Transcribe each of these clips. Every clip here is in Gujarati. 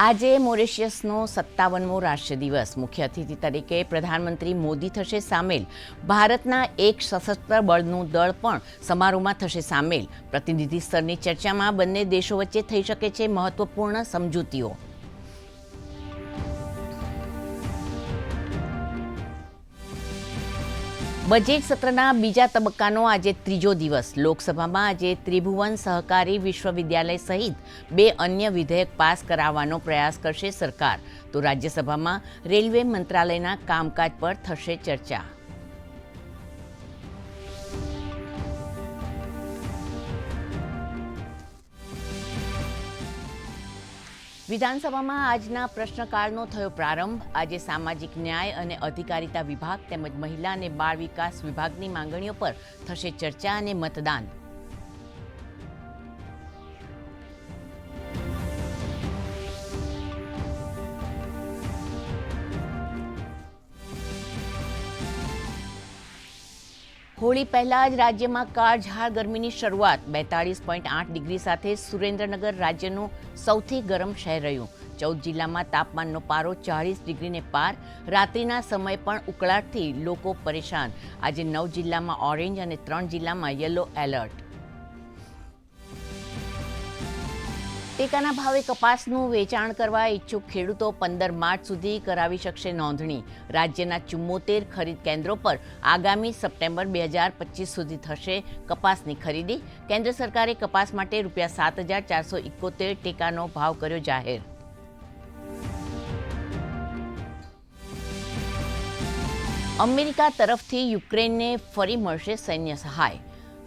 આજે મોરેશિયસનો 57મો રાષ્ટ્રીય દિવસ. મુખ્ય અતિથિ તરીકે પ્રધાનમંત્રી મોદી થશે સામેલ. ભારતના એક સશસ્ત્ર બળનું દળ પણ સમારોહમાં થશે સામેલ. પ્રતિનિધિ સ્તરની ચર્ચામાં બંને દેશો વચ્ચે થઈ શકે છે મહત્વપૂર્ણ સમજૂતીઓ. બજેટ સત્રના બીજા તબક્કાનો આજે ત્રીજો દિવસ. લોકસભામાં આજે ત્રિભુવન સહકારી વિશ્વવિદ્યાલય સહિત 2 અન્ય વિધેયક પાસ કરાવવાનો પ્રયાસ કરશે સરકાર. તો રાજ્યસભામાં રેલવે મંત્રાલયના કામકાજ પર થશે ચર્ચા. વિધાનસભામાં આજના પ્રશ્નકાળનો થયો પ્રારંભ. આજે સામાજિક ન્યાય અને અધિકારિતા વિભાગ તેમજ મહિલા અને બાળ વિકાસ વિભાગની માંગણીઓ પર થશે ચર્ચા અને મતદાન. હોળી પહેલા જ રાજ્યમાં કાળઝાળ ગરમીની શરૂઆત. 42.8 ડિગ્રી સાથે સુરેન્દ્રનગર રાજ્યનું સૌથી ગરમ શહેર રહ્યું. 14 જિલ્લામાં તાપમાનનો પારો 40 ડિગ્રીને પાર. રાત્રિના સમયે પણ ઉકળાટથી લોકો પરેશાન. આજે 9 જિલ્લામાં ઓરેન્જ અને 3 જિલ્લામાં યલો એલર્ટ. ટેકાના ભાવે કપાસનું વેચાણ કરવા ઈચ્છુક ખેડૂતો 15 માર્ચ સુધી કરાવી શકશે નોંધણી. રાજ્યના 74 ખરીદ કેન્દ્રો પર આગામી સપ્ટેમ્બર 2025 સુધી થશે કપાસની ખરીદી. કેન્દ્ર સરકારે કપાસ માટે ₹7,471 ટેકાનો ભાવ કર્યો જાહેર. અમેરિકા તરફથી યુક્રેનને ફરી મળશે સૈન્ય સહાય.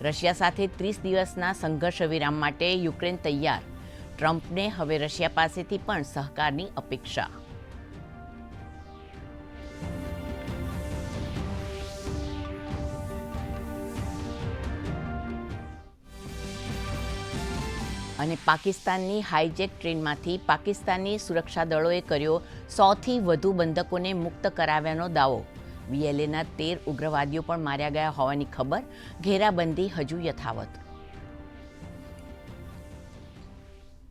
રશિયા સાથે 30 દિવસના સંઘર્ષ વિરામ માટે યુક્રેન તૈયાર. ટ્રમ્પને હવે રશિયા પાસેથી પણ સહકારની અપેક્ષા. અને પાકિસ્તાનની હાઈજેક ટ્રેનમાંથી પાકિસ્તાની સુરક્ષા દળોએ કર્યો 100થી વધુ બંધકોને મુક્ત કરાવ્યાનો દાવો. BLAના 13 ઉગ્રવાદીઓ પણ માર્યા ગયા હોવાની ખબર. ઘેરાબંધી હજુ યથાવત.